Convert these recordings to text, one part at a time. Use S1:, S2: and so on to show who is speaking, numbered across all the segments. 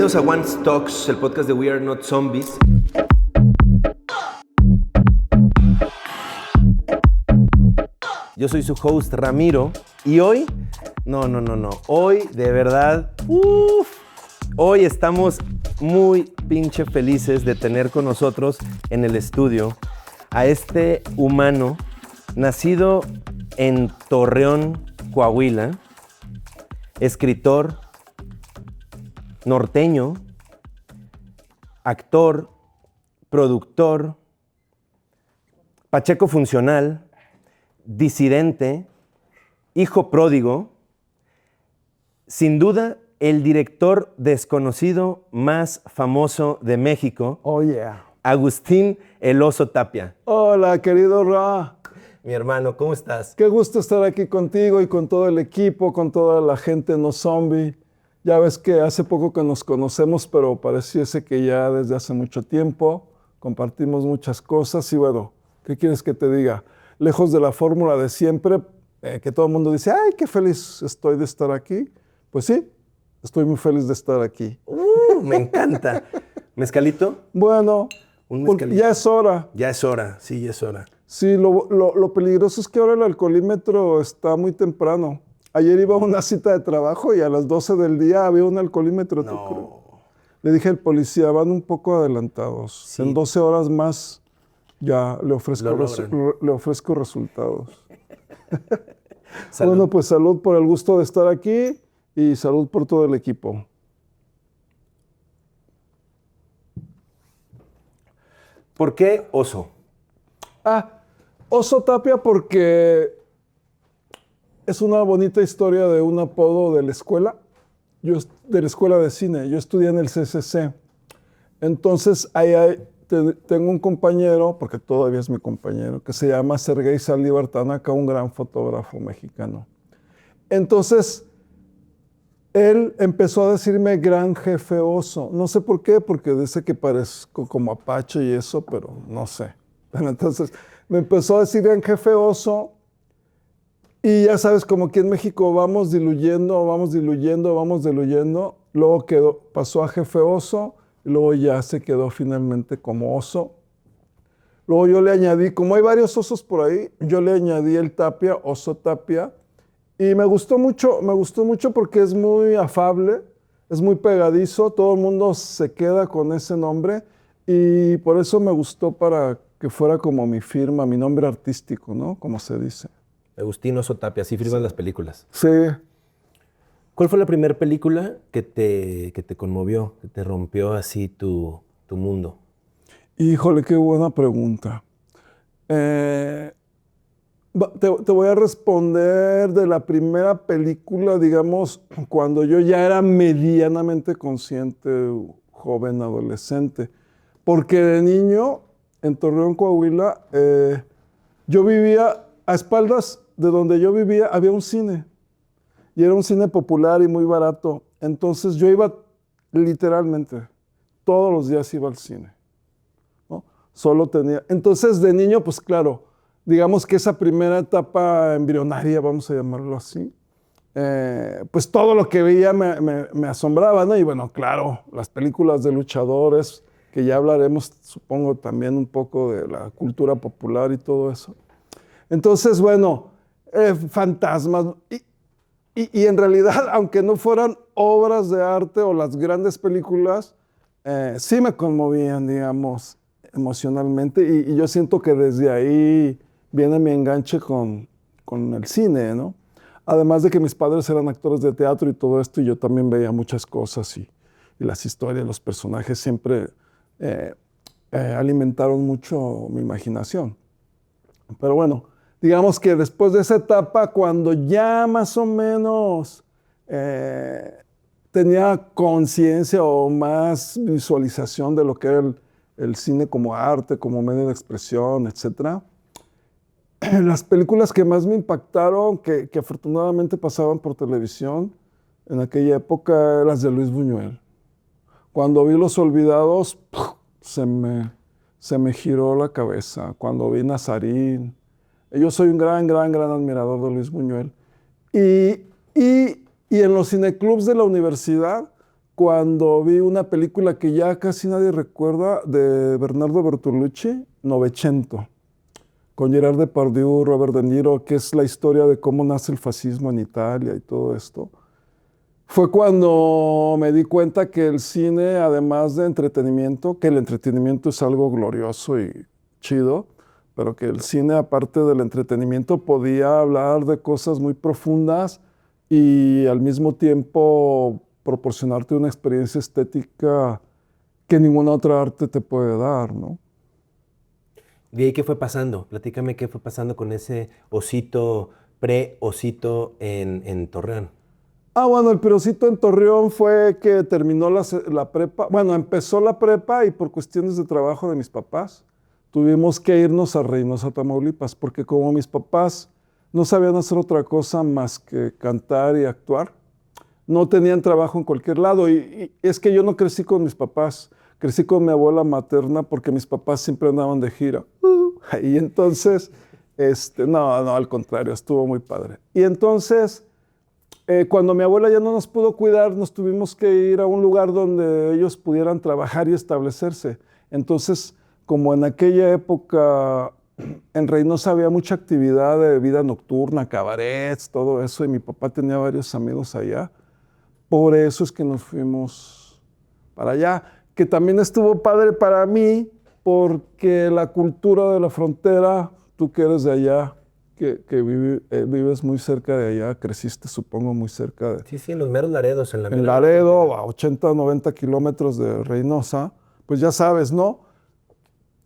S1: Bienvenidos a One Talks, el podcast de We Are Not Zombies. Yo soy su host Ramiro y hoy, hoy de verdad, hoy estamos muy pinche felices de tener con nosotros en el estudio a este humano nacido en Torreón, Coahuila, escritor, norteño, actor, productor, pacheco funcional, disidente, hijo pródigo, sin duda el director desconocido más famoso de México.
S2: Oh, yeah.
S1: Agustín El Oso Tapia.
S2: Hola, querido Ra.
S1: Mi hermano, ¿cómo estás?
S2: Qué gusto estar aquí contigo y con todo el equipo, con toda la gente no zombie. Ya ves que hace poco que nos conocemos, pero pareciese que ya desde hace mucho tiempo compartimos muchas cosas y bueno, ¿qué quieres que te diga? Lejos de la fórmula de siempre, que todo el mundo dice, ¡ay, qué feliz estoy de estar aquí! Pues sí, estoy muy feliz de estar aquí.
S1: Me encanta. ¿Mezcalito?
S2: Bueno,
S1: Un mezcalito.
S2: ya es hora.
S1: Ya es hora, sí, ya es hora.
S2: Sí, lo peligroso es que ahora el alcoholímetro está muy temprano. Ayer iba a una cita de trabajo y a las 12 del día había un alcoholímetro.
S1: No.
S2: Le dije al policía, van un poco adelantados.
S1: Sí.
S2: En 12 horas más ya le ofrezco resultados.
S1: Salud.
S2: Bueno, pues salud por el gusto de estar aquí y salud por todo el equipo.
S1: ¿Por qué oso?
S2: Oso Tapia porque es una bonita historia de un apodo de la escuela. De la escuela de cine. Yo estudié en el CCC. Entonces, tengo un compañero, porque todavía es mi compañero, que se llama Sergei Saldívar Tanaka, un gran fotógrafo mexicano. Entonces, él empezó a decirme gran jefe oso. No sé por qué, porque dice que parezco como apache y eso, pero no sé. Pero entonces, me empezó a decir gran jefe oso. Y ya sabes, como aquí en México vamos diluyendo. Luego pasó a jefe oso, y luego ya se quedó finalmente como oso. Luego yo le añadí, como hay varios osos por ahí, yo le añadí el Tapia, Oso Tapia. Y me gustó mucho porque es muy afable, es muy pegadizo, todo el mundo se queda con ese nombre. Y por eso me gustó para que fuera como mi firma, mi nombre artístico, ¿no? Como se dice.
S1: Agustín Oso Tapia, así firman las películas.
S2: Sí.
S1: ¿Cuál fue la primera película que te conmovió, que te rompió así tu mundo?
S2: Híjole, qué buena pregunta. Te voy a responder de la primera película, digamos, cuando yo ya era medianamente consciente, joven, adolescente. Porque de niño, en Torreón, Coahuila, yo vivía a espaldas de donde yo vivía, había un cine. Y era un cine popular y muy barato. Entonces yo iba literalmente, todos los días iba al cine, ¿no? Entonces de niño, pues claro, digamos que esa primera etapa embrionaria, vamos a llamarlo así, pues todo lo que veía me asombraba, ¿no? Y bueno, claro, las películas de luchadores, que ya hablaremos, supongo, también un poco de la cultura popular y todo eso. Entonces, bueno, fantasmas. Y en realidad, aunque no fueran obras de arte o las grandes películas, sí me conmovían, digamos, emocionalmente. Y yo siento que desde ahí viene mi enganche con el cine, ¿no? Además de que mis padres eran actores de teatro y todo esto, y yo también veía muchas cosas y las historias, los personajes siempre alimentaron mucho mi imaginación. Pero bueno, digamos que después de esa etapa, cuando ya más o menos tenía conciencia o más visualización de lo que era el cine como arte, como medio de expresión, etc. Las películas que más me impactaron, que afortunadamente pasaban por televisión en aquella época, las de Luis Buñuel. Cuando vi Los Olvidados, se me giró la cabeza. Cuando vi Nazarín. Yo soy un gran admirador de Luis Buñuel. Y en los cineclubs de la universidad, cuando vi una película que ya casi nadie recuerda, de Bernardo Bertolucci, Novecento, con Gerard Depardieu, Robert De Niro, que es la historia de cómo nace el fascismo en Italia y todo esto. Fue cuando me di cuenta que el cine, además de entretenimiento, que el entretenimiento es algo glorioso y chido, pero que el cine, aparte del entretenimiento, podía hablar de cosas muy profundas y al mismo tiempo proporcionarte una experiencia estética que ninguna otra arte te puede dar, ¿no?
S1: ¿De ahí qué fue pasando? Platícame qué fue pasando con ese osito, pre-osito en Torreón.
S2: Bueno, el Pirocito en Torreón fue que terminó la prepa. Bueno, empezó la prepa y por cuestiones de trabajo de mis papás, tuvimos que irnos a Reynosa, Tamaulipas, porque como mis papás no sabían hacer otra cosa más que cantar y actuar, no tenían trabajo en cualquier lado. Y es que yo no crecí con mis papás, crecí con mi abuela materna porque mis papás siempre andaban de gira. Y entonces, no, al contrario, estuvo muy padre. Y entonces, cuando mi abuela ya no nos pudo cuidar, nos tuvimos que ir a un lugar donde ellos pudieran trabajar y establecerse. Entonces, como en aquella época en Reynosa había mucha actividad de vida nocturna, cabarets, todo eso, y mi papá tenía varios amigos allá, por eso es que nos fuimos para allá, que también estuvo padre para mí, porque la cultura de la frontera, tú que eres de allá, que vives muy cerca de allá, creciste supongo muy cerca de...
S1: Sí, en los meros Laredos, en la
S2: En
S1: mera
S2: Laredo, a 80 o 90 kilómetros de Reynosa, pues ya sabes, ¿no?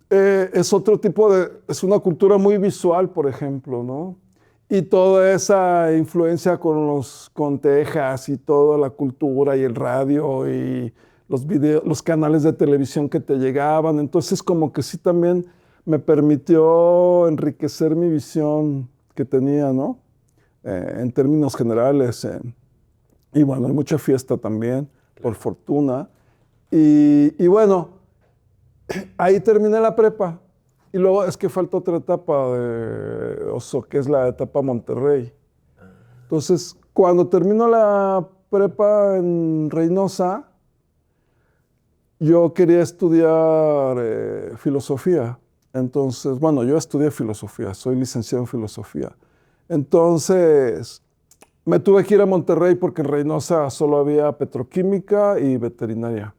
S2: Es otro tipo es una cultura muy visual, por ejemplo, ¿no? Y toda esa influencia con Texas y toda la cultura y el radio y los canales de televisión que te llegaban. Entonces, como que sí también me permitió enriquecer mi visión que tenía, ¿no? En términos generales. Y bueno, hay mucha fiesta también, por fortuna. Y bueno, ahí terminé la prepa. Y luego es que falta otra etapa de oso, que es la etapa Monterrey. Entonces, cuando termino la prepa en Reynosa, yo quería estudiar filosofía. Entonces, bueno, yo estudié filosofía, soy licenciado en filosofía. Entonces, me tuve que ir a Monterrey porque en Reynosa solo había petroquímica y veterinaria.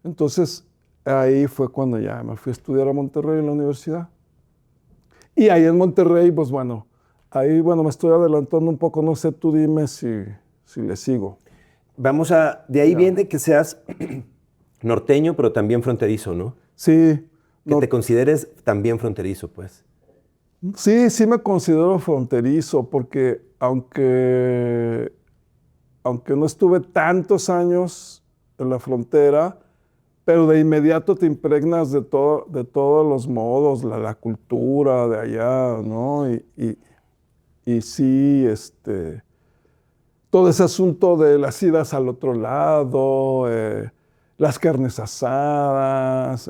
S2: Entonces, ahí fue cuando ya me fui a estudiar a Monterrey en la universidad. Y ahí en Monterrey, pues bueno, me estoy adelantando un poco, no sé, tú dime si le sigo.
S1: De ahí viene que seas norteño, pero también fronterizo, ¿no?
S2: Sí.
S1: Que te consideres también fronterizo, pues.
S2: Sí me considero fronterizo, porque aunque no estuve tantos años en la frontera, pero de inmediato te impregnas de todos los modos, la cultura de allá, ¿no? Y sí, todo ese asunto de las idas al otro lado, las carnes asadas,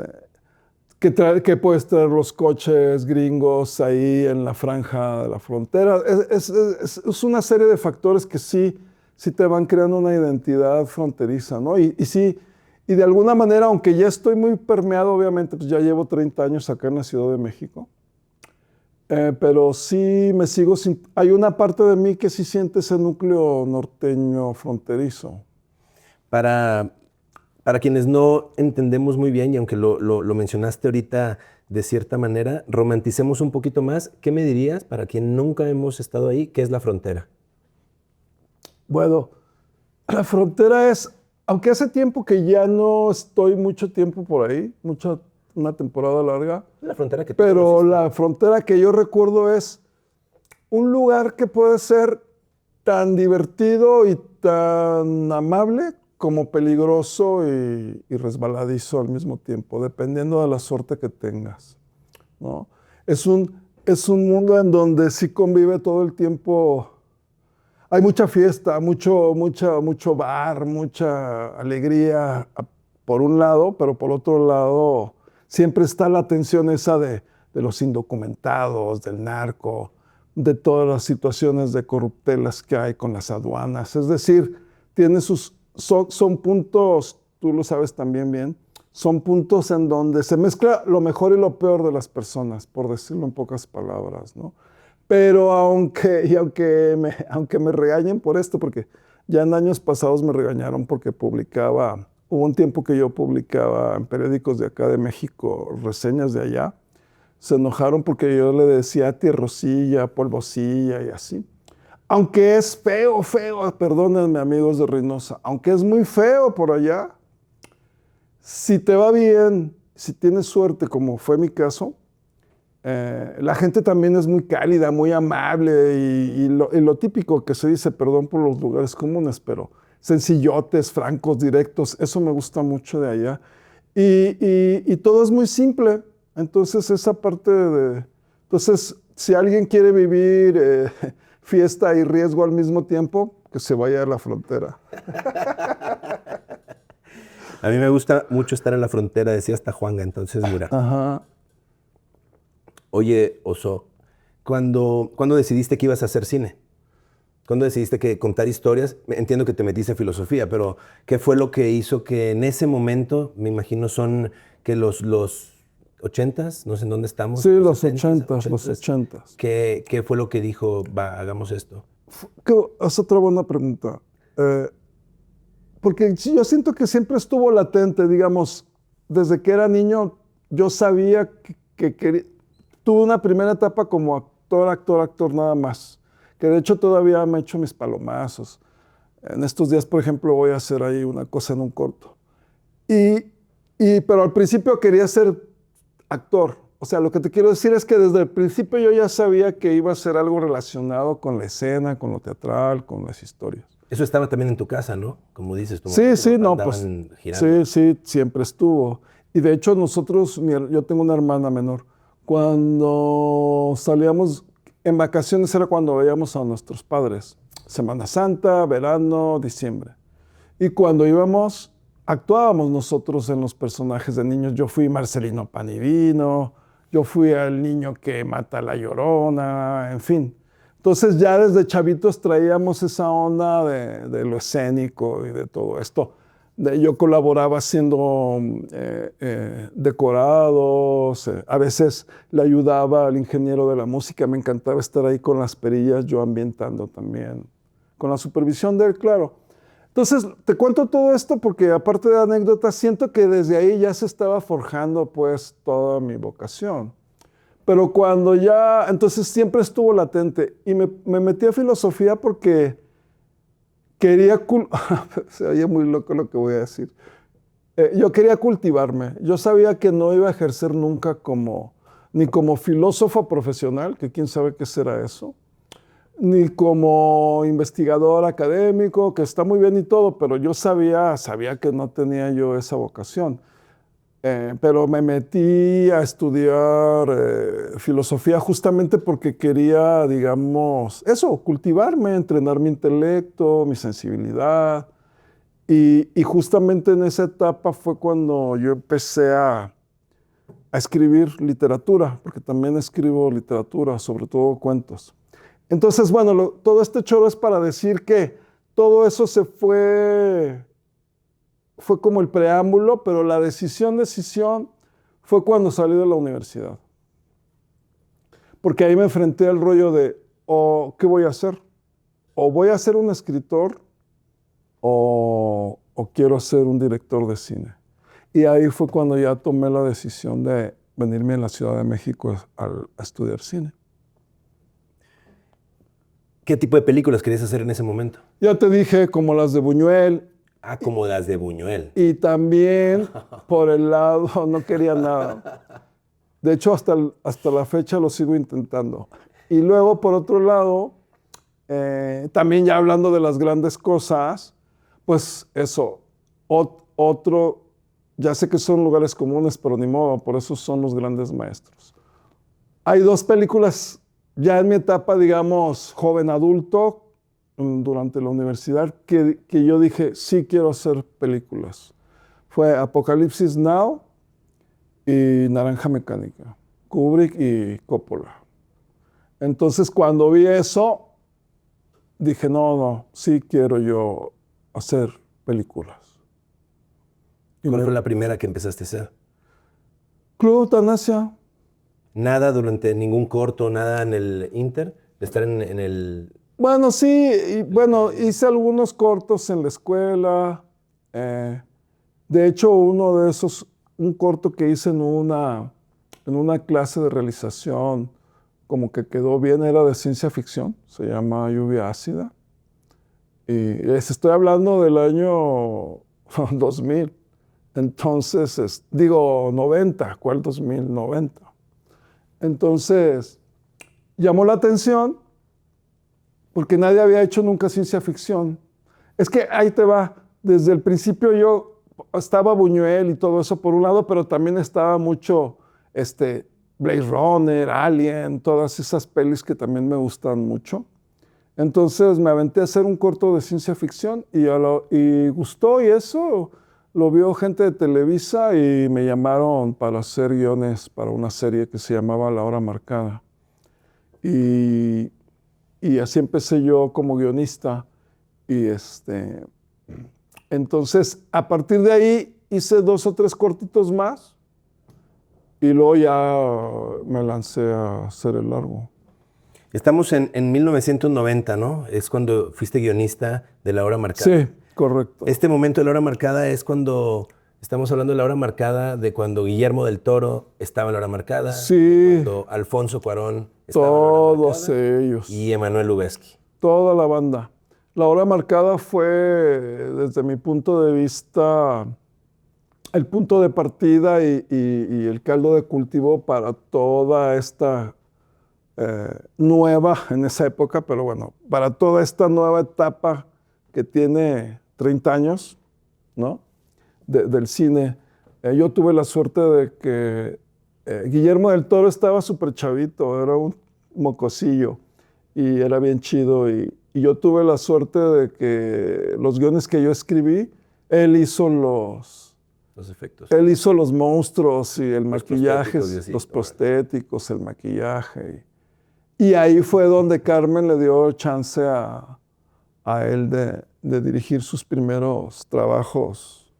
S2: que puedes traer los coches gringos ahí en la franja de la frontera. Es una serie de factores que sí te van creando una identidad fronteriza, ¿no? Y sí, y de alguna manera, aunque ya estoy muy permeado, obviamente, pues ya llevo 30 años acá en la Ciudad de México, pero sí me sigo, hay una parte de mí que sí siente ese núcleo norteño fronterizo.
S1: Para quienes no entendemos muy bien, y aunque lo mencionaste ahorita de cierta manera, romanticemos un poquito más. ¿Qué me dirías, para quien nunca hemos estado ahí, qué es la frontera?
S2: Bueno, la frontera es, aunque hace tiempo que ya no estoy mucho tiempo por ahí, una temporada larga,
S1: La frontera que tú
S2: pero
S1: conociste.
S2: la frontera que yo recuerdo es un lugar que puede ser tan divertido y tan amable como peligroso y resbaladizo al mismo tiempo, dependiendo de la suerte que tengas, ¿no? Es un mundo en donde sí convive todo el tiempo. Hay mucha fiesta, mucho bar, mucha alegría por un lado, pero por otro lado siempre está la tensión esa de los indocumentados, del narco, de todas las situaciones de corruptelas que hay con las aduanas. Es decir, tiene sus son puntos, tú lo sabes también bien, son puntos en donde se mezcla lo mejor y lo peor de las personas, por decirlo en pocas palabras, ¿no? Pero aunque me regañen por esto, porque ya en años pasados me regañaron porque hubo un tiempo que yo publicaba en periódicos de acá de México reseñas de allá, se enojaron porque yo le decía tierrosilla, polvosilla y así. Aunque es feo, perdónenme amigos de Reynosa, aunque es muy feo por allá, si te va bien, si tienes suerte, como fue mi caso, la gente también es muy cálida, muy amable y lo típico que se dice, perdón por los lugares comunes, pero sencillotes, francos, directos, eso me gusta mucho de allá. Y todo es muy simple, entonces esa parte de... Entonces, si alguien quiere vivir fiesta y riesgo al mismo tiempo, que se vaya a la frontera.
S1: A mí me gusta mucho estar en la frontera, decía hasta Juanga, entonces mira.
S2: Ajá.
S1: Oye, Oso, ¿cuándo decidiste que ibas a hacer cine? ¿Cuándo decidiste que contar historias? Entiendo que te metiste en filosofía, pero ¿qué fue lo que hizo que en ese momento, me imagino son que los 80s, no sé en dónde estamos?
S2: Sí, los
S1: 70s,
S2: 80, los 80.
S1: ¿Qué fue lo que dijo, va, hagamos esto?
S2: Es otra buena pregunta. Porque yo siento que siempre estuvo latente, digamos, desde que era niño, yo sabía que quería. Tuve una primera etapa como actor nada más, que de hecho todavía me he hecho mis palomazos. En estos días, por ejemplo, voy a hacer ahí una cosa en un corto. Pero al principio quería ser actor. O sea, lo que te quiero decir es que desde el principio yo ya sabía que iba a ser algo relacionado con la escena, con lo teatral, con las historias.
S1: Eso estaba también en tu casa, ¿no? Como dices,
S2: Sí, no, pues
S1: girando.
S2: sí, siempre estuvo. Y de hecho yo tengo una hermana menor. Cuando salíamos en vacaciones era cuando veíamos a nuestros padres. Semana Santa, verano, diciembre. Y cuando íbamos, actuábamos nosotros en los personajes de niños. Yo fui Marcelino Panivino, yo fui el niño que mata a la Llorona, en fin. Entonces ya desde chavitos traíamos esa onda de lo escénico y de todo esto. Yo colaboraba haciendo decorados, a veces le ayudaba al ingeniero de la música, me encantaba estar ahí con las perillas, yo ambientando también, con la supervisión de él, claro. Entonces, te cuento todo esto porque aparte de anécdotas, siento que desde ahí ya se estaba forjando pues toda mi vocación. Pero cuando ya, entonces siempre estuvo latente y me metí a filosofía porque quería, se oye muy loco lo que voy a decir, yo quería cultivarme. Yo sabía que no iba a ejercer nunca ni como filósofo profesional, que quién sabe qué será eso, ni como investigador académico, que está muy bien y todo, pero yo sabía que no tenía yo esa vocación. Pero me metí a estudiar filosofía justamente porque quería, digamos, eso, cultivarme, entrenar mi intelecto, mi sensibilidad. Y justamente en esa etapa fue cuando yo empecé a escribir literatura, porque también escribo literatura, sobre todo cuentos. Entonces, bueno, todo este choro es para decir que todo eso fue como el preámbulo, pero la decisión fue cuando salí de la universidad. Porque ahí me enfrenté al rollo de, ¿qué voy a hacer? O voy a ser un escritor o quiero ser un director de cine. Y ahí fue cuando ya tomé la decisión de venirme a la Ciudad de México a estudiar cine.
S1: ¿Qué tipo de películas querías hacer en ese momento?
S2: Ya te dije, como las de Buñuel.
S1: Ah, como las de Buñuel.
S2: Y también por el lado, no quería nada. De hecho, hasta la fecha lo sigo intentando. Y luego, por otro lado, también ya hablando de las grandes cosas, pues eso, otro, ya sé que son lugares comunes, pero ni modo, por eso son los grandes maestros. Hay dos películas ya en mi etapa, digamos, joven adulto, durante la universidad, que yo dije, sí quiero hacer películas. Fue Apocalipsis Now y Naranja Mecánica, Kubrick y Coppola. Entonces, cuando vi eso, dije, no, sí quiero yo hacer películas.
S1: ¿Cuál fue la primera que empezaste a hacer?
S2: Club Eutanasia.
S1: Nada durante ningún corto, nada en el Inter, de estar en el...
S2: Bueno, sí, y, bueno, hice algunos cortos en la escuela. De hecho, uno de esos, un corto que hice en una clase de realización, como que quedó bien, era de ciencia ficción, se llama Lluvia Ácida. Y les estoy hablando del año 2000. Entonces, digo 90, ¿cuál 2000? 90. Entonces, llamó la atención porque nadie había hecho nunca ciencia ficción. Es que ahí te va. Desde el principio yo estaba Buñuel y todo eso por un lado, pero también estaba mucho Blade Runner, Alien, todas esas pelis que también me gustan mucho. Entonces me aventé a hacer un corto de ciencia ficción y gustó, y eso lo vio gente de Televisa y me llamaron para hacer guiones para una serie que se llamaba La Hora Marcada. Y así empecé yo como guionista. Y entonces, a partir de ahí hice 2 o 3 cortitos más y luego ya me lancé a hacer el largo.
S1: Estamos en 1990, ¿no? Es cuando fuiste guionista de La Hora Marcada.
S2: Sí, correcto.
S1: Este momento de La Hora Marcada es cuando estamos hablando de La Hora Marcada, de cuando Guillermo del Toro estaba en La Hora Marcada,
S2: Sí,
S1: cuando Alfonso Cuarón estaba en La Hora
S2: todos
S1: Marcada,
S2: ellos.
S1: y Emanuel Lubezki.
S2: Toda la banda. La Hora Marcada fue, desde mi punto de vista, el punto de partida y el caldo de cultivo para toda esta nueva, en esa época, pero bueno, para toda esta nueva etapa que tiene 30 años, ¿no? Del cine. Yo tuve la suerte de que Guillermo del Toro estaba súper chavito, era un mocosillo y era bien chido, y yo tuve la suerte de que los guiones que yo escribí, él hizo los
S1: efectos.
S2: Él hizo los monstruos y el
S1: Los
S2: maquillaje,
S1: prostéticos y así,
S2: los
S1: órale.
S2: prostéticos, el maquillaje. Y ahí fue donde Carmen le dio chance a él de dirigir sus primeros trabajos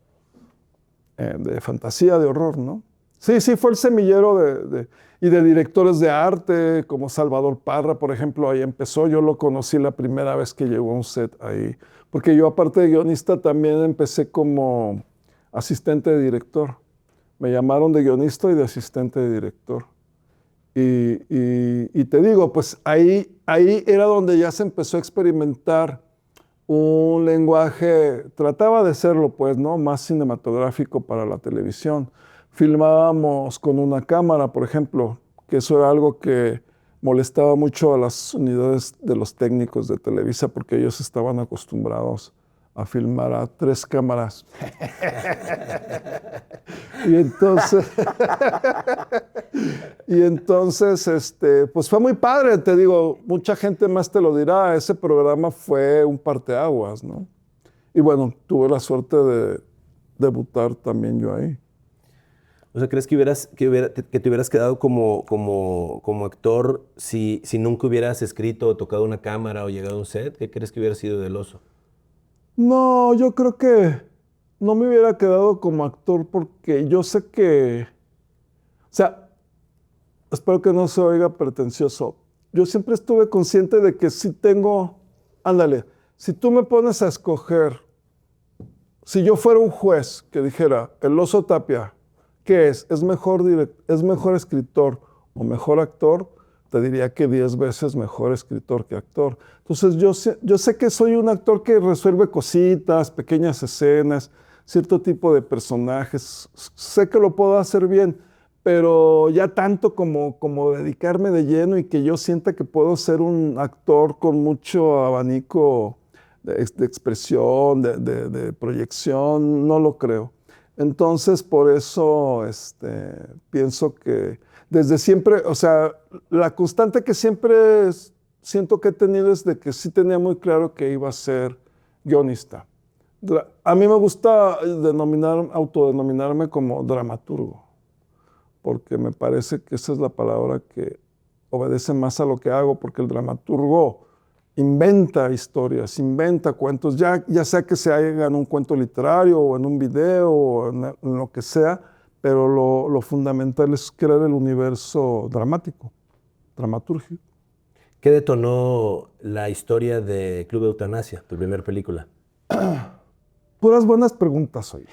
S2: de fantasía, de horror, ¿no? Sí, sí, fue el semillero y de directores de arte, como Salvador Parra, por ejemplo, ahí empezó. Yo lo conocí la primera vez que llegó a un set ahí. Porque yo, aparte de guionista, también empecé como asistente de director. Me llamaron de guionista y de asistente de director. Y te digo, pues ahí era donde ya se empezó a experimentar un lenguaje, trataba de serlo, pues, ¿no? Más cinematográfico para la televisión. Filmábamos con una cámara, por ejemplo, que eso era algo que molestaba mucho a las unidades de los técnicos de Televisa, porque ellos estaban acostumbrados a filmar a 3 cámaras. Y entonces, pues fue muy padre, te digo, mucha gente más te lo dirá, ese programa fue un parteaguas, ¿no? Y bueno, tuve la suerte de debutar también yo ahí.
S1: O sea, ¿crees que te hubieras quedado como actor si nunca hubieras escrito o tocado una cámara o llegado a un set? ¿Qué crees que hubiera sido del oso?
S2: No, yo creo que no me hubiera quedado como actor porque yo sé que, o sea, espero que no se oiga pretencioso. Yo siempre estuve consciente de que si tengo, ándale, si tú me pones a escoger, si yo fuera un juez que dijera, el Oso Tapia, ¿qué es? ¿Es mejor escritor o mejor actor? Te diría que 10 veces mejor escritor que actor. Entonces yo sé que soy un actor que resuelve cositas, pequeñas escenas, cierto tipo de personajes. Sé que lo puedo hacer bien, pero ya tanto como dedicarme de lleno y que yo sienta que puedo ser un actor con mucho abanico de expresión, de proyección, no lo creo. Entonces, por eso pienso que desde siempre, o sea, la constante que siempre siento que he tenido es de que sí tenía muy claro que iba a ser guionista. A mí me gusta autodenominarme como dramaturgo, porque me parece que esa es la palabra que obedece más a lo que hago, porque el dramaturgo inventa historias, inventa cuentos, ya sea que se haga en un cuento literario o en un video o en lo que sea, pero lo fundamental es crear el universo dramático, dramatúrgico.
S1: ¿Qué detonó la historia de Club Eutanasia, tu primera película?
S2: Puras buenas preguntas hoy.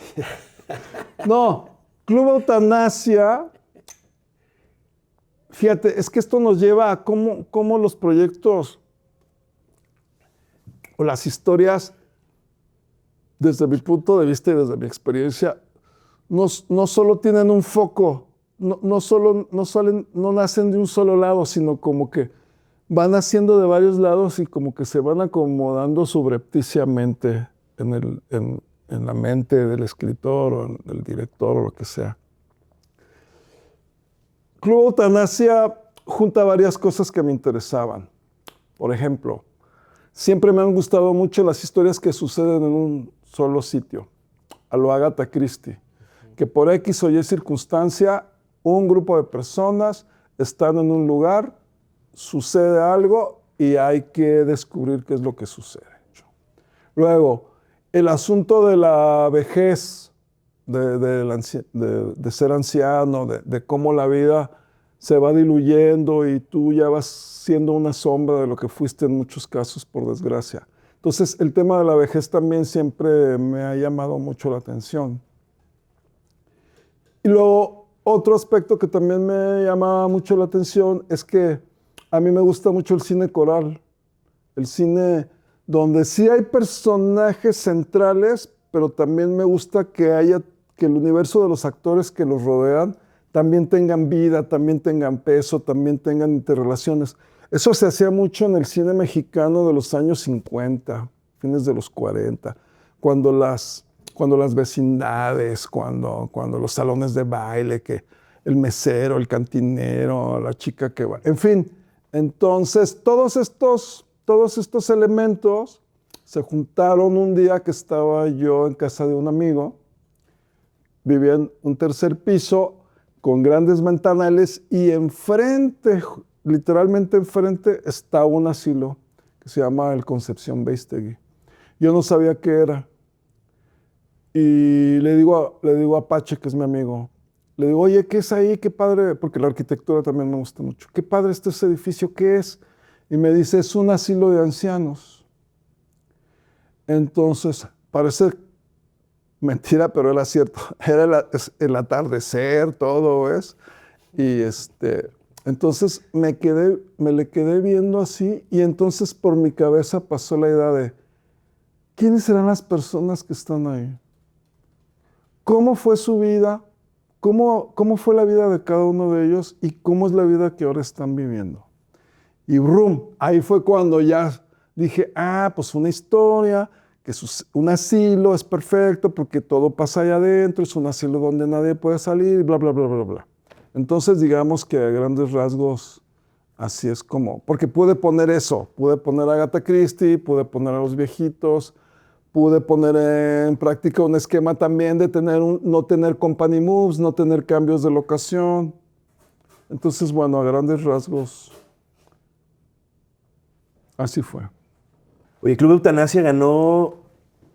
S2: No, Club Eutanasia, fíjate, es que esto nos lleva a cómo los proyectos o las historias, desde mi punto de vista y desde mi experiencia, no solo tienen un foco, no nacen de un solo lado, sino como que van naciendo de varios lados y como que se van acomodando subrepticiamente en la mente del escritor o del director o lo que sea. Club Eutanasia junta varias cosas que me interesaban. Por ejemplo, siempre me han gustado mucho las historias que suceden en un solo sitio, a lo Agatha Christie, que por X o Y circunstancia, un grupo de personas están en un lugar, sucede algo y hay que descubrir qué es lo que sucede. Luego, el asunto de la vejez, de ser anciano, de cómo la vida se va diluyendo y tú ya vas siendo una sombra de lo que fuiste en muchos casos, por desgracia. Entonces, el tema de la vejez también siempre me ha llamado mucho la atención. Y luego, otro aspecto que también me llamaba mucho la atención es que a mí me gusta mucho el cine coral, el cine donde sí hay personajes centrales, pero también me gusta que el universo de los actores que los rodean también tengan vida, también tengan peso, también tengan interrelaciones. Eso se hacía mucho en el cine mexicano de los años 50, fines de los 40, cuando las vecindades, cuando los salones de baile, que el mesero, el cantinero, la chica que va, en fin. Entonces, todos estos elementos se juntaron un día que estaba yo en casa de un amigo, vivía en un tercer piso con grandes ventanales y enfrente, literalmente enfrente, está un asilo que se llama el Concepción Bástegui. Yo no sabía qué era y le digo a Pache, que es mi amigo, le digo, oye, ¿qué es ahí? Qué padre, porque la arquitectura también me gusta mucho. Qué padre está ese edificio, ¿qué es? Y me dice, es un asilo de ancianos. Entonces, parece mentira, pero era cierto. Era el atardecer, todo es. Y entonces me le quedé viendo así y entonces por mi cabeza pasó la idea de, ¿quiénes serán las personas que están ahí? ¿Cómo fue su vida? ¿Cómo fue la vida de cada uno de ellos y cómo es la vida que ahora están viviendo? Y brum, ahí fue cuando ya dije, pues una historia, que un asilo es perfecto porque todo pasa allá adentro, es un asilo donde nadie puede salir, bla, bla, bla, bla, bla. Entonces, digamos que a grandes rasgos, así es como, porque pude poner eso, pude poner a Agatha Christie, pude poner a los viejitos, pude poner en práctica un esquema también de no tener company moves, no tener cambios de locación. Entonces, bueno, a grandes rasgos, así fue.
S1: Oye, Club Eutanasia ganó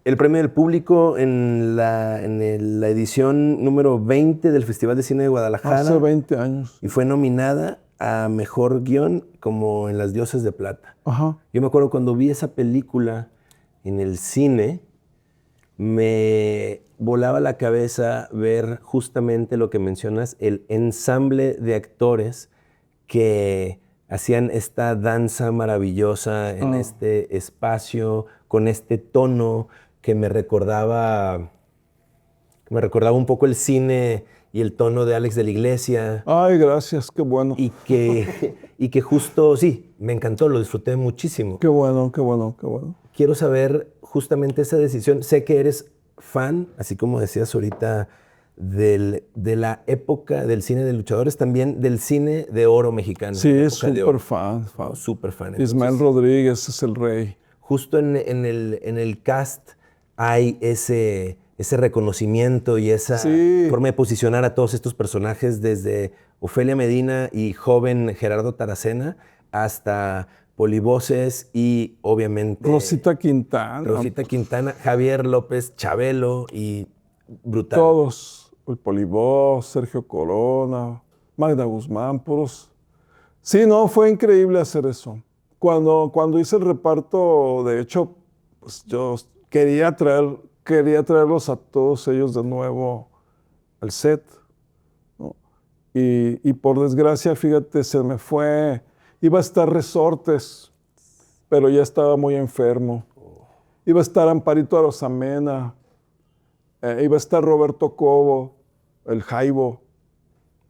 S1: el premio del público en la edición número 20 del Festival de Cine de Guadalajara.
S2: Hace 20 años.
S1: Y fue nominada a Mejor Guión como en Las Diosas de Plata.
S2: Ajá.
S1: Yo me acuerdo cuando vi esa película en el cine, me volaba la cabeza ver justamente lo que mencionas, el ensamble de actores que hacían esta danza maravillosa en este espacio, con este tono que me recordaba un poco el cine y el tono de Alex de la Iglesia.
S2: Ay, gracias, qué bueno.
S1: Y que justo, sí, me encantó, lo disfruté muchísimo.
S2: Qué bueno, qué bueno, qué bueno.
S1: Quiero saber justamente esa decisión. Sé que eres fan, así como decías ahorita, de la época del cine de luchadores, también del cine de oro mexicano.
S2: Sí, súper fan.
S1: Súper fan.
S2: Ismael Rodríguez es el rey.
S1: Justo en el cast hay ese reconocimiento y esa forma de posicionar a todos estos personajes, desde Ofelia Medina y joven Gerardo Taracena hasta polivoces y obviamente
S2: Rosita Quintana.
S1: Rosita Quintana, Javier López, Chabelo y brutal.
S2: Todos. El Polivoz, Sergio Corona, Magda Guzmán, puros. Sí, no, fue increíble hacer eso. Cuando hice el reparto, de hecho, pues yo quería traerlos a todos ellos de nuevo al set, ¿no? Y por desgracia, fíjate, se me fue. Iba a estar Resortes, pero ya estaba muy enfermo. Iba a estar Amparito Arosamena, iba a estar Roberto Cobo, el Jaibo,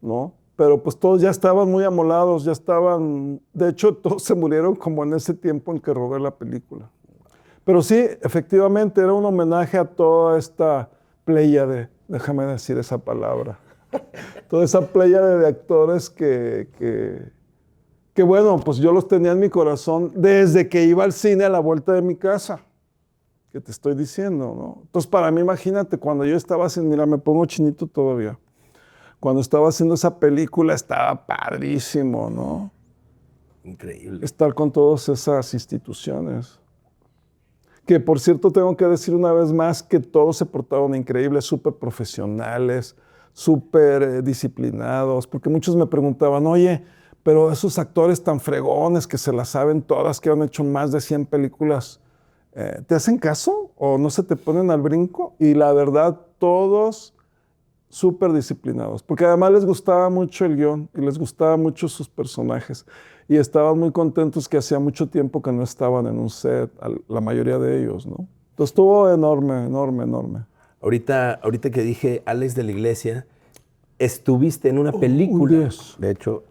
S2: ¿no? Pero pues todos ya estaban muy amolados, ya estaban, de hecho todos se murieron como en ese tiempo en que rodé la película. Pero sí, efectivamente era un homenaje a toda esta pléyade, déjame decir esa palabra, toda esa pléyade de actores que bueno, pues yo los tenía en mi corazón desde que iba al cine a la vuelta de mi casa, que te estoy diciendo, ¿no? Entonces para mí, imagínate, cuando yo estaba haciendo, mira, me pongo chinito todavía. Cuando estaba haciendo esa película estaba padrísimo, ¿no?
S1: Increíble.
S2: Estar con todas esas instituciones. Que por cierto tengo que decir una vez más que todos se portaron increíbles, súper profesionales, súper disciplinados, porque muchos me preguntaban, oye, pero esos actores tan fregones que se las saben todas, que han hecho más de 100 películas, ¿te hacen caso o no se te ponen al brinco? Y la verdad, todos súper disciplinados, porque además les gustaba mucho el guión y les gustaba mucho sus personajes y estaban muy contentos que hacía mucho tiempo que no estaban en un set, la mayoría de ellos, ¿no? Entonces estuvo enorme, enorme, enorme.
S1: Ahorita que dije Alex de la Iglesia, estuviste en una película.
S2: Dios.
S1: De hecho,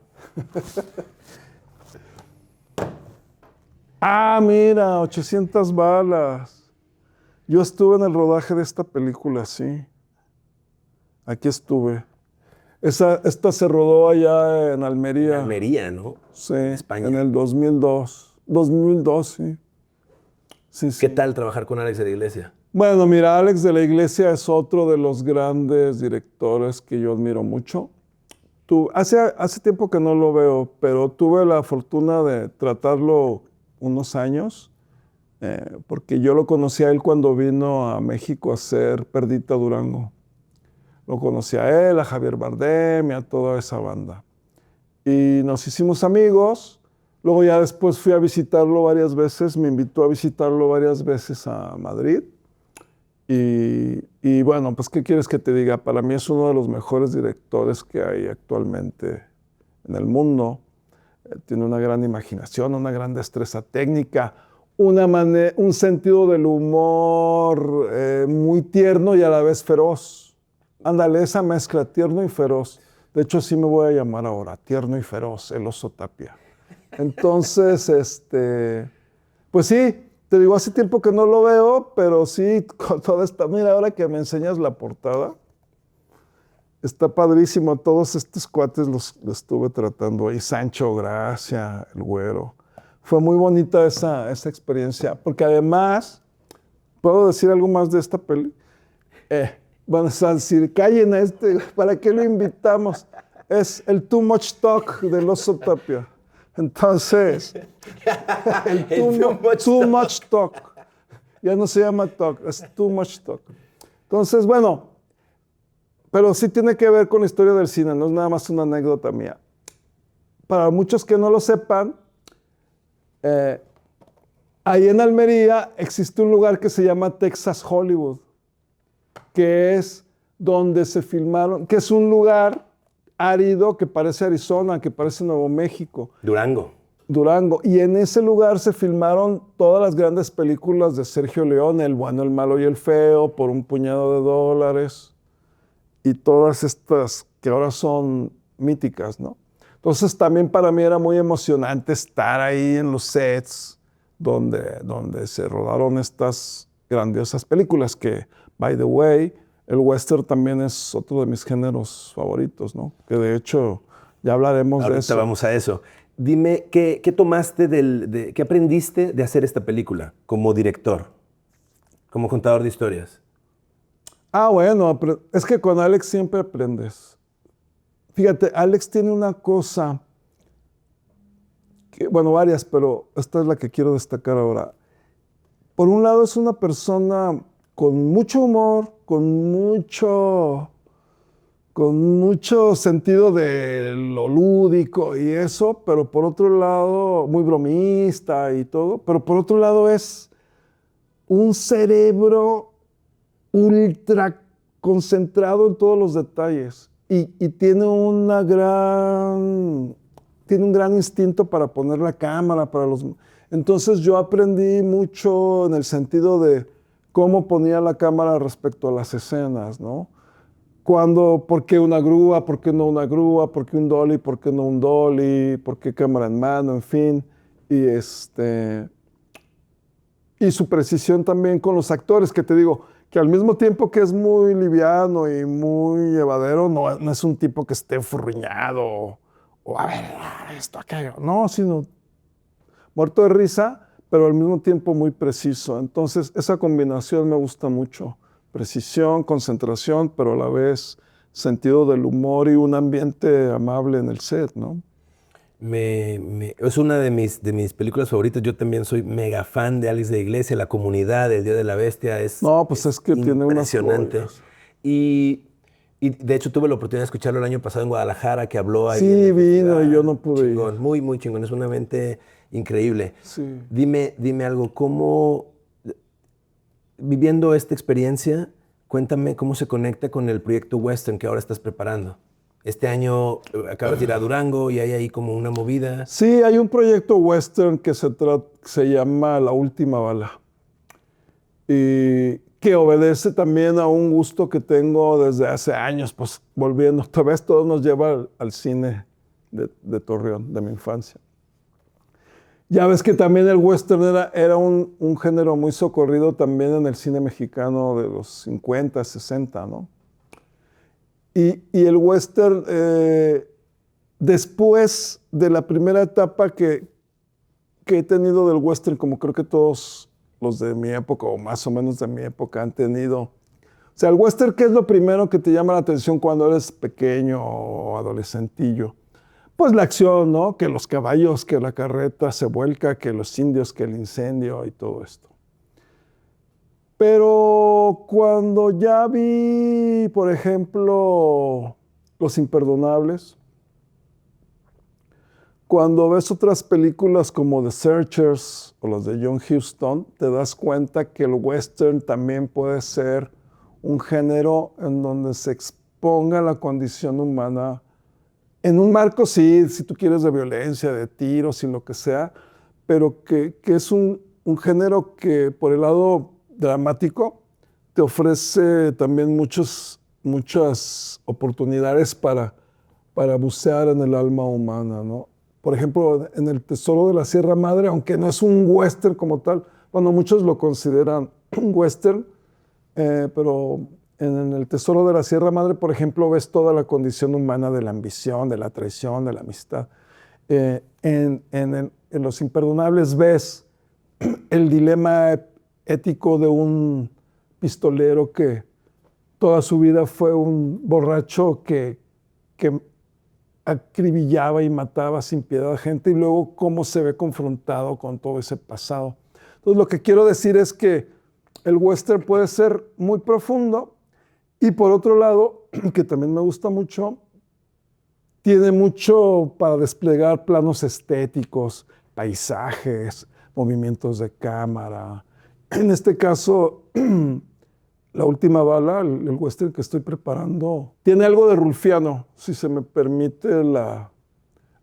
S2: Mira, 800 balas. Yo estuve en el rodaje de esta película, sí. Aquí estuve. Esta se rodó allá en Almería.
S1: Almería, ¿no?
S2: Sí,
S1: España.
S2: en el 2002. 2002, sí. Sí, sí.
S1: ¿Qué tal trabajar con Alex de la Iglesia?
S2: Bueno, mira, Alex de la Iglesia es otro de los grandes directores que yo admiro mucho. Hace tiempo que no lo veo, pero tuve la fortuna de tratarlo unos años, porque yo lo conocí a él cuando vino a México a hacer Perdita Durango. Lo conocí a él, a Javier Bardem y a toda esa banda. Y nos hicimos amigos. Luego ya después fui a visitarlo varias veces, me invitó a visitarlo varias veces a Madrid. Y bueno, pues ¿qué quieres que te diga? Para mí es uno de los mejores directores que hay actualmente en el mundo. Tiene una gran imaginación, una gran destreza técnica, un sentido del humor muy tierno y a la vez feroz. Ándale, esa mezcla, tierno y feroz. De hecho, así me voy a llamar ahora, Tierno y Feroz, el Oso Tapia. Entonces, pues sí, te digo, hace tiempo que no lo veo, pero sí, con toda esta, mira, ahora que me enseñas la portada, está padrísimo. Todos estos cuates los estuve tratando ahí, Sancho Gracia, el Güero. Fue muy bonita esa experiencia, porque además, ¿puedo decir algo más de esta peli? Van a decir, callen a ¿para qué lo invitamos? Es el Too Much Talk del Oso Tapia. Entonces, too much talk. Ya no se llama talk, es Too Much Talk. Entonces, bueno, pero sí tiene que ver con la historia del cine, no es nada más una anécdota mía. Para muchos que no lo sepan, ahí en Almería existe un lugar que se llama Texas Hollywood, que es donde se filmaron, que es un lugar árido que parece Arizona, que parece Nuevo México. Durango. Y en ese lugar se filmaron todas las grandes películas de Sergio Leone, El bueno, el malo y el feo, Por un puñado de dólares, y todas estas que ahora son míticas, ¿no? Entonces también para mí era muy emocionante estar ahí en los sets donde se rodaron estas grandiosas películas que, by the way, el western también es otro de mis géneros favoritos, ¿no? Que de hecho ya hablaremos de eso.
S1: Ahorita vamos a eso. Dime, ¿qué tomaste qué aprendiste de hacer esta película como director, como contador de historias?
S2: Bueno, es que con Alex siempre aprendes. Fíjate, Alex tiene una cosa bueno, varias, pero esta es la que quiero destacar ahora. Por un lado, es una persona con mucho humor, con mucho sentido de lo lúdico y eso, pero por otro lado, muy bromista y todo, pero por otro lado es un cerebro ultra concentrado en todos los detalles y tiene tiene un gran instinto para poner la cámara, Entonces yo aprendí mucho en el sentido de cómo ponía la cámara respecto a las escenas, ¿no? ¿Por qué una grúa? ¿Por qué no una grúa? ¿Por qué un dolly? ¿Por qué no un dolly? ¿Por qué cámara en mano? En fin. Y, y su precisión también con los actores, que te digo, que al mismo tiempo que es muy liviano y muy llevadero, no es un tipo que esté furruñado o a ver, esto, aquello. No, sino muerto de risa, pero al mismo tiempo muy preciso. Entonces, esa combinación me gusta mucho. Precisión, concentración, pero a la vez sentido del humor y un ambiente amable en el set, ¿no?
S1: Es una de mis películas favoritas. Yo también soy mega fan de Alex de la Iglesia. La Comunidad, El Día de la Bestia
S2: No, pues es que tiene unas
S1: impresionante.
S2: joyas.
S1: Y de hecho tuve la oportunidad de escucharlo el año pasado en Guadalajara, que habló ahí en
S2: Sí,
S1: el
S2: vino y
S1: festival.
S2: yo no pude ir.
S1: Chingón, muy, muy chingón. Es una mente increíble.
S2: Sí.
S1: Dime algo, viviendo esta experiencia, cuéntame cómo se conecta con el proyecto Western que ahora estás preparando. Este año acabas de ir a Durango y hay ahí como una movida.
S2: Sí, hay un proyecto western que se llama La Última Bala y que obedece también a un gusto que tengo desde hace años, pues volviendo, otra vez todo nos lleva al cine de Torreón, de mi infancia. Ya ves que también el western era un género muy socorrido también en el cine mexicano de los 50, 60, ¿no? Y el western, después de la primera etapa que he tenido del western, como creo que todos los de mi época, o más o menos de mi época, han tenido. O sea, el western, ¿qué es lo primero que te llama la atención cuando eres pequeño o adolescentillo? Pues la acción, ¿no? Que los caballos, que la carreta se vuelca, que los indios, que el incendio y todo esto. Pero cuando ya vi, por ejemplo, Los Imperdonables, cuando ves otras películas como The Searchers o las de John Huston, te das cuenta que el western también puede ser un género en donde se exponga la condición humana en un marco, sí, si tú quieres, de violencia, de tiros y lo que sea, pero que es un género que por el lado dramático te ofrece también muchas oportunidades para bucear en el alma humana, ¿no? Por ejemplo, en El Tesoro de la Sierra Madre, aunque no es un western como tal, bueno, muchos lo consideran un western, pero en El Tesoro de la Sierra Madre, por ejemplo, ves toda la condición humana de la ambición, de la traición, de la amistad. En Los Imperdonables ves el dilema ético de un pistolero que toda su vida fue un borracho que acribillaba y mataba sin piedad a gente y luego cómo se ve confrontado con todo ese pasado. Entonces, lo que quiero decir es que el western puede ser muy profundo y por otro lado, que también me gusta mucho, tiene mucho para desplegar planos estéticos, paisajes, movimientos de cámara. En este caso, La Última Bala, el western que estoy preparando, tiene algo de rulfiano, si se me permite la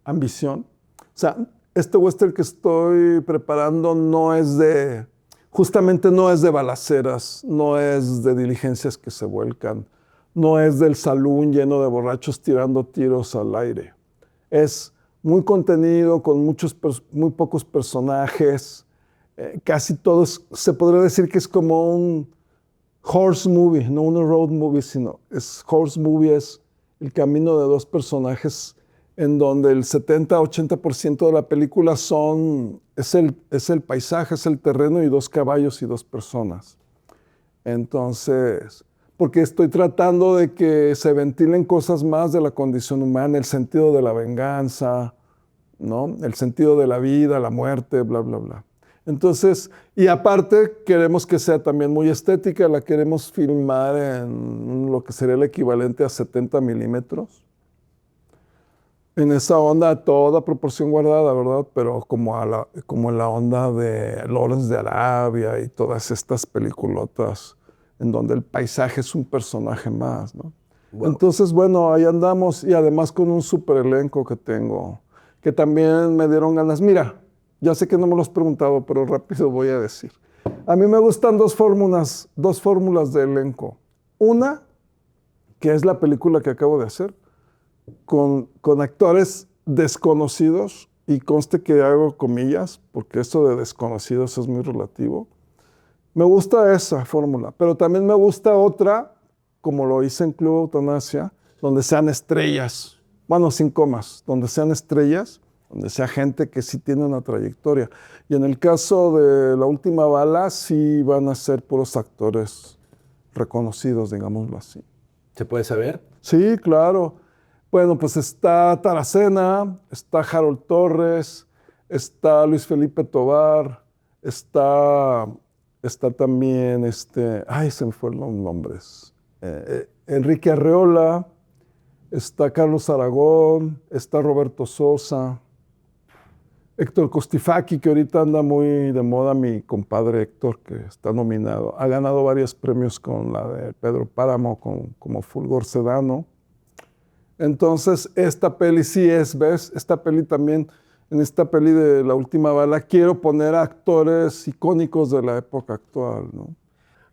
S2: ambición. O sea, este western que estoy preparando justamente no es de balaceras, no es de diligencias que se vuelcan, no es del salón lleno de borrachos tirando tiros al aire. Es muy contenido, con muy pocos personajes, casi todos, se podría decir que es como un horse movie, no un road movie, sino horse movie es el camino de dos personajes en donde el 70-80% de la película es el paisaje, es el terreno y dos caballos y dos personas. Entonces, porque estoy tratando de que se ventilen cosas más de la condición humana, el sentido de la venganza, ¿no? El sentido de la vida, la muerte, bla, bla, bla. Entonces, y aparte queremos que sea también muy estética, la queremos filmar en lo que sería el equivalente a 70 milímetros. En esa onda, toda proporción guardada, ¿verdad? Pero como en la onda de Lawrence de Arabia y todas estas peliculotas en donde el paisaje es un personaje más, ¿no?
S1: Wow.
S2: Entonces, bueno, ahí andamos y además con un super elenco que tengo, que también me dieron ganas. Mira, ya sé que no me lo has preguntado, pero rápido voy a decir. A mí me gustan dos fórmulas de elenco. Una, que es la película que acabo de hacer, con actores desconocidos, y conste que hago comillas, porque esto de desconocidos es muy relativo. Me gusta esa fórmula, pero también me gusta otra, como lo hice en Club Eutanasia, donde sean estrellas, bueno, sin comas, donde sean estrellas, donde sea gente que sí tiene una trayectoria. Y en el caso de La Última Bala, sí van a ser puros actores reconocidos, digámoslo así.
S1: ¿Se puede saber?
S2: Sí, claro. Bueno, pues está Taracena, está Harold Torres, está Luis Felipe Tovar, está también, ay, se me fueron los nombres. Enrique Arreola, está Carlos Aragón, está Roberto Sosa, Héctor Costifaki, que ahorita anda muy de moda, mi compadre Héctor, que está nominado. Ha ganado varios premios con la de Pedro Páramo, como Fulgor Sedano. Entonces, esta peli sí es, ¿ves? Esta peli también, en esta peli de La Última Bala, quiero poner a actores icónicos de la época actual, ¿no?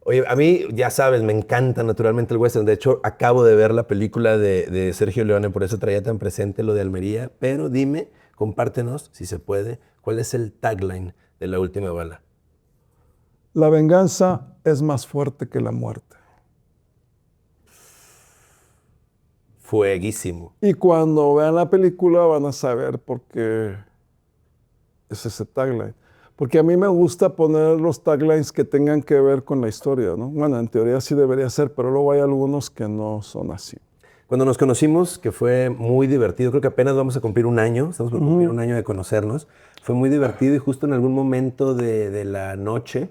S1: Oye, a mí, ya sabes, me encanta naturalmente el western. De hecho, acabo de ver la película de Sergio Leone, por eso traía tan presente lo de Almería. Pero dime, compártenos, si se puede, ¿cuál es el tagline de La Última Bala?
S2: La venganza es más fuerte que la muerte.
S1: Fueguísimo.
S2: Y cuando vean la película van a saber por qué es ese tagline. Porque a mí me gusta poner los taglines que tengan que ver con la historia, ¿no? Bueno, en teoría sí debería ser, pero luego hay algunos que no son así.
S1: Cuando nos conocimos, que fue muy divertido, creo que apenas vamos a cumplir un año, estamos por cumplir un año de conocernos, fue muy divertido y justo en algún momento de la noche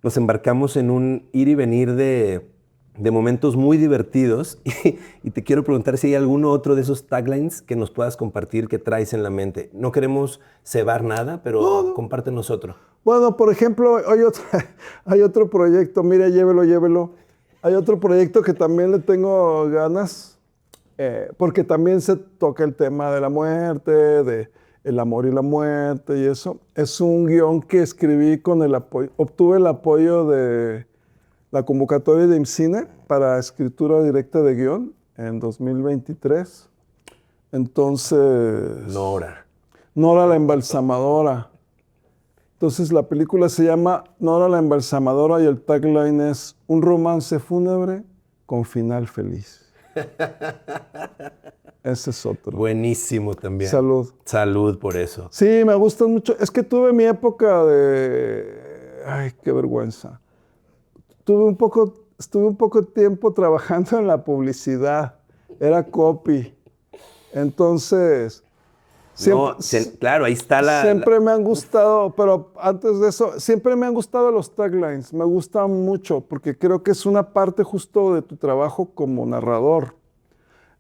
S1: nos embarcamos en un ir y venir de momentos muy divertidos y te quiero preguntar si hay alguno otro de esos taglines que nos puedas compartir que traes en la mente. No queremos cebar nada, pero
S2: No.
S1: compártenos otro.
S2: Bueno, por ejemplo, hay otro proyecto, mira, llévelo. Hay otro proyecto que también le tengo ganas, porque también se toca el tema de la muerte, de el amor y la muerte y eso. Es un guión que escribí obtuve el apoyo de la convocatoria de IMCINE para escritura directa de guión en 2023. Entonces... Nora la embalsamadora. Entonces la película se llama Nora la embalsamadora y el tagline es un romance fúnebre con final feliz. Ese es otro.
S1: Buenísimo también.
S2: Salud.
S1: Salud por eso.
S2: Sí, me gustan mucho. Es que tuve mi época de... Ay, qué vergüenza. Estuve un poco tiempo trabajando en la publicidad. Era copy. Entonces...
S1: claro, ahí está
S2: Siempre me han gustado, pero antes de eso, siempre me han gustado los taglines. Me gustan mucho porque creo que es una parte justo de tu trabajo como narrador.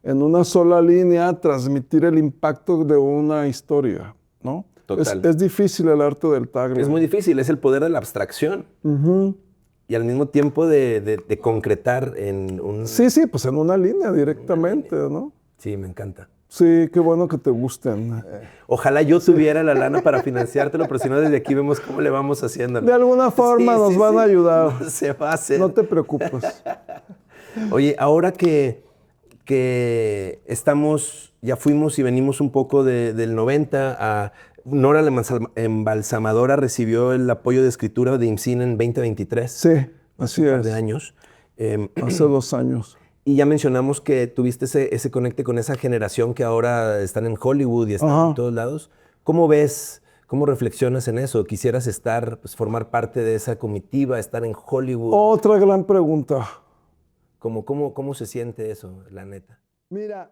S2: En una sola línea, transmitir el impacto de una historia, ¿no?
S1: Total.
S2: Es difícil el arte del tagline.
S1: Es muy difícil, es el poder de la abstracción. Y al mismo tiempo de concretar en un...
S2: Sí, pues en una línea directamente, ¿no?
S1: Sí, me encanta.
S2: Sí, qué bueno que te gusten.
S1: Ojalá yo tuviera la lana para financiártelo, pero si no, desde aquí vemos cómo le vamos haciendo.
S2: De alguna forma nos van a ayudar.
S1: No se va a hacer.
S2: No te preocupes.
S1: Oye, ahora que estamos, ya fuimos y venimos un poco del 90 a... Nora la embalsamadora recibió el apoyo de escritura de IMCINE en 2023.
S2: Sí, así es.
S1: Un par de años.
S2: Hace 2 años.
S1: Y ya mencionamos que tuviste ese conecte con esa generación que ahora están en Hollywood y están en todos lados. ¿Cómo ves, cómo reflexionas en eso? ¿Quisieras formar parte de esa comitiva, estar en Hollywood?
S2: Otra gran pregunta.
S1: ¿Cómo se siente eso, la neta?
S2: Mira,